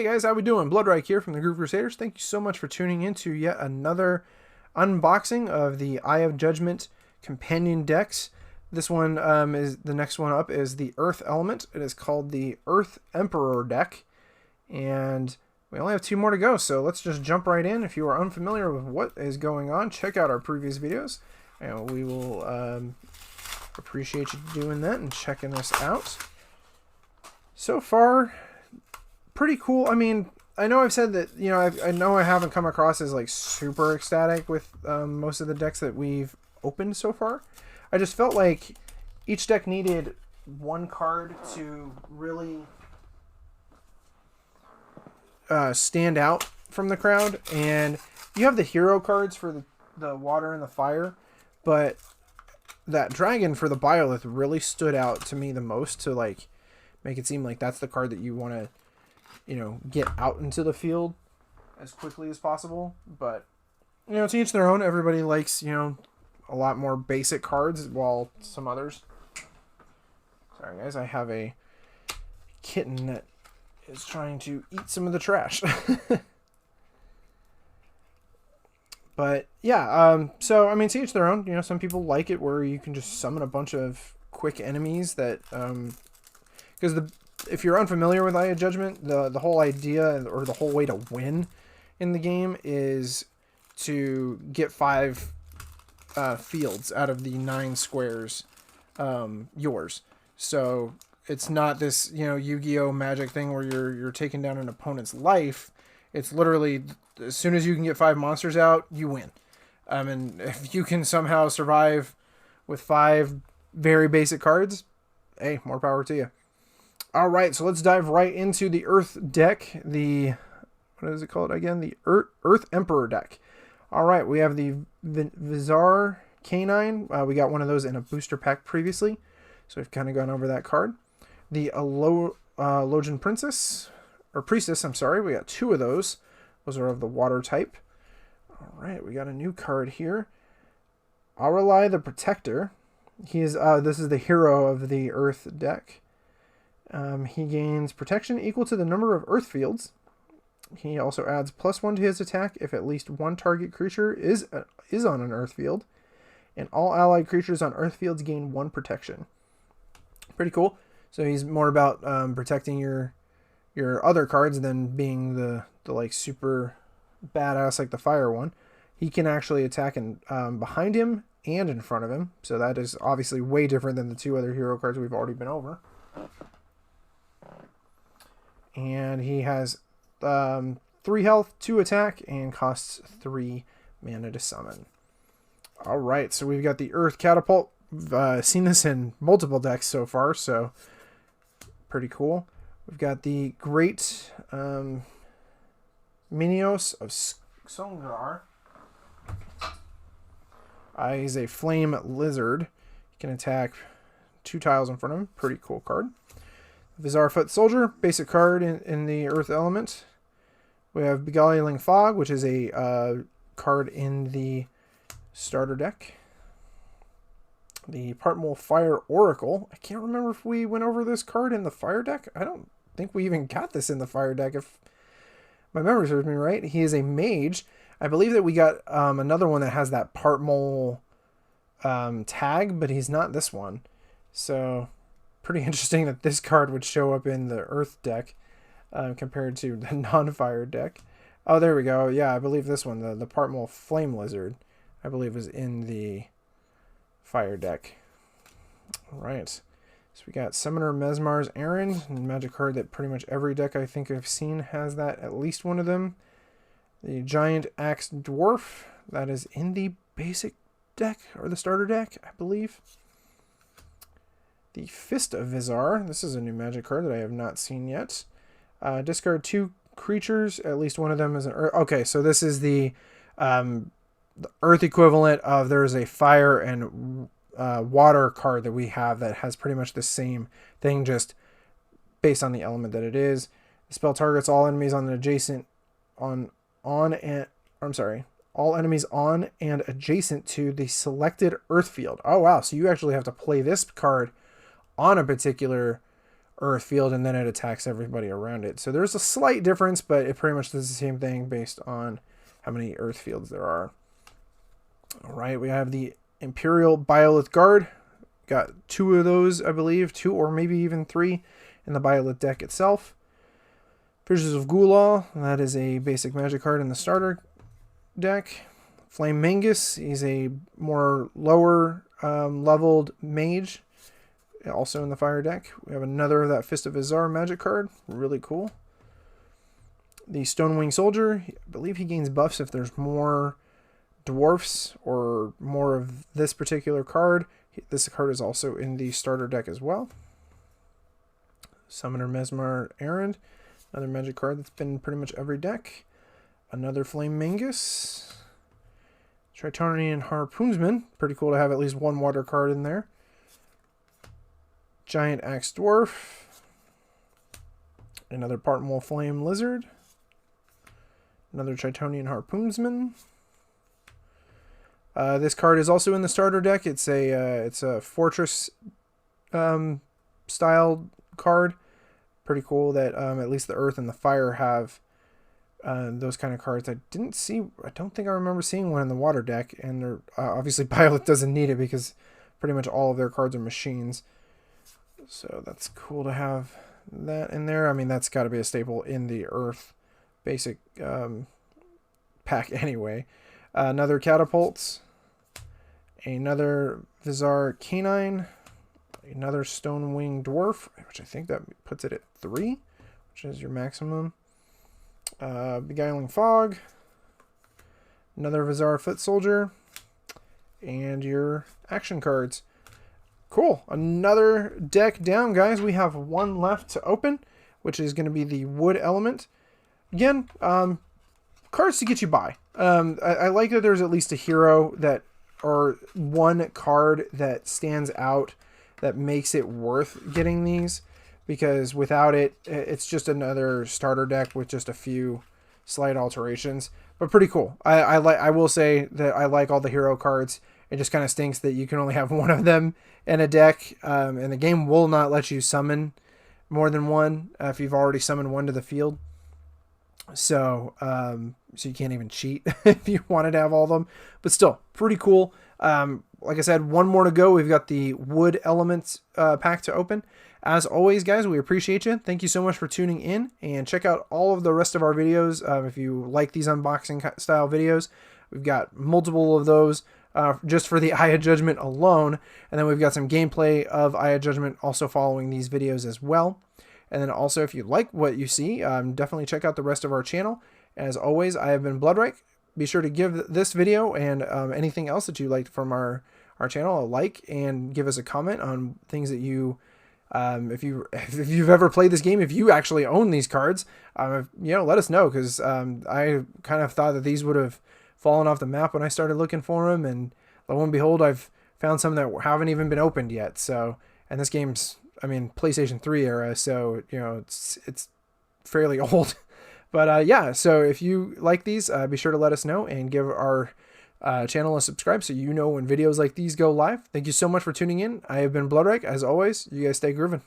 guys, how we doing? Bloodrike here from the Groove Crusaders. Thank you so much for tuning in to yet another unboxing of the Eye of Judgment companion decks. This one is the next one up is the Earth Element. It is called the Earth Emperor deck, and we only have 2 more to go, so let's just jump right in. If you are unfamiliar with what is going on, check out our previous videos, and we will appreciate you doing that and checking us out. So far, pretty cool. I mean, I know I've said that, you know, I know I haven't come across as like super ecstatic with most of the decks that we've opened so far. I just felt like each deck needed one card to really stand out from the crowd. And you have the hero cards for the water and the fire, but that dragon for the Biolith really stood out to me the most to like make it seem like that's the card that you want to, you know, get out into the field as quickly as possible. But, you know, to each their own. Everybody likes, you know, a lot more basic cards, while some others... Sorry, guys, I have a kitten that is trying to eat some of the trash. But, yeah, so, I mean, to each their own. You know, some people like it where you can just summon a bunch of quick enemies that... because if you're unfamiliar with Eye of Judgment, the whole idea or the whole way to win in the game is to get 5 fields out of the 9 squares yours. So it's not this, you know, Yu-Gi-Oh magic thing where you're taking down an opponent's life. It's literally as soon as you can get 5 monsters out, you win. And if you can somehow survive with 5 very basic cards, hey, more power to you. All right, so let's dive right into the Earth deck. What is it called again? The Earth Emperor deck. All right, we have the Vizar Canine. We got one of those in a booster pack previously, so we've kind of gone over that card. The Logian Princess, or Priestess, I'm sorry. We got 2 of those. Those are of the water type. All right, we got a new card here. Aureli the Protector. He is. This is the hero of the Earth deck. He gains protection equal to the number of earth fields. He also adds +1 to his attack if at least one target creature is on an earth field, and all allied creatures on earth fields gain 1 protection. Pretty cool. So he's more about protecting your other cards than being the like super badass like the fire one. He can actually attack behind him and in front of him, so that is obviously way different than the 2 other hero cards we've already been over. And he has 3 health, 2 attack, and costs 3 mana to summon. Alright, so we've got the Earth Catapult. Seen this in multiple decks so far, so pretty cool. We've got the Great Minios of Songar. He's a flame lizard. He can attack 2 tiles in front of him. Pretty cool card. Vizar Foot Soldier, basic card in the Earth Element. We have Beguiling Fog, which is a card in the starter deck. The Partmole Fire Oracle. I can't remember if we went over this card in the Fire deck. I don't think we even got this in the Fire deck, if my memory serves me right. He is a mage. I believe that we got another one that has that Partmole tag, but he's not this one. So... pretty interesting that this card would show up in the Earth deck compared to the non-Fire deck. Oh, there we go. Yeah, I believe this one, the Partmole Flame Lizard, I believe is in the Fire deck. All right. So we got Summoner Mesmar's Errand, a magic card that pretty much every deck I think I've seen has that, at least one of them. The Giant Axe Dwarf, that is in the basic deck, or the starter deck, I believe. The Fist of Vizar. This is a new magic card that I have not seen yet. Discard 2 creatures. At least one of them is an earth. Okay, so this is the earth equivalent of there is a fire and water card that we have that has pretty much the same thing, just based on the element that it is. The spell targets all enemies on an adjacent all enemies on and adjacent to the selected earth field. Oh wow, so you actually have to play this card on a particular earth field, and then it attacks everybody around it. So there's a slight difference, but it pretty much does the same thing based on how many earth fields there are. All right, we have the Imperial Biolith Guard. Got 2 of those, I believe, 2 or maybe even 3 in the Biolith deck itself. Fissures of Gulaw, that is a basic magic card in the starter deck. Flame Mangus, he's a more lower leveled mage, also in the fire deck. We have another of that Fist of Azar magic card, really cool. The Stonewing Soldier, I believe he gains buffs if there's more dwarfs or more of this particular card. This card is also in the starter deck as well. Summoner Mesmer Errand, another magic card that's been in pretty much every deck. Another Flame Mangus. Tritonian Harpoonsman, pretty cool to have at least one water card in there. Giant Axe Dwarf. Another Partmole Flame Lizard. Another Tritonian Harpoonsman. This card is also in the starter deck. It's a fortress style card. Pretty cool that at least the earth and the fire have those kind of cards. I don't think I remember seeing one in the water deck, and they're, obviously Biolith doesn't need it because pretty much all of their cards are machines. So that's cool to have that in there. I mean, that's got to be a staple in the earth basic pack anyway. Another Catapults. Another Vizar Canine. Another Stonewing Dwarf, which I think that puts it at 3, which is your maximum. Beguiling Fog. Another Vizar Foot Soldier. And your action cards. Cool. Another deck down, guys. We have one left to open, which is going to be the Wood Element. Again, cards to get you by. I like that there's at least a hero that, or one card that stands out that makes it worth getting these, because without it, it's just another starter deck with just a few slight alterations, but pretty cool. I will say that I like all the hero cards. It just kind of stinks that you can only have one of them in a deck, and the game will not let you summon more than one if you've already summoned one to the field. So you can't even cheat if you wanted to have all of them, but still pretty cool. Like I said, one more to go. We've got the Wood Elements pack to open. As always, guys, we appreciate you. Thank you so much for tuning in, and check out all of the rest of our videos. If you like these unboxing style videos, we've got multiple of those just for the Eye of Judgment alone. And then we've got some gameplay of Eye of Judgment also following these videos as well. And then also, if you like what you see, definitely check out the rest of our channel. As always, I have been Bloodreich. Be sure to give this video and anything else that you liked from our channel a like, and give us a comment on things that you, if you've ever played this game, if you actually own these cards, let us know, because I kind of thought that these would have fallen off the map when I started looking for them, and lo and behold, I've found some that haven't even been opened yet. So, and this game's, I mean, PlayStation 3 era, so it's fairly old. But yeah, so if you like these, be sure to let us know, and give our channel a subscribe so you know when videos like these go live. Thank you so much for tuning in. I have been Bloodreich. As always, you guys stay grooving.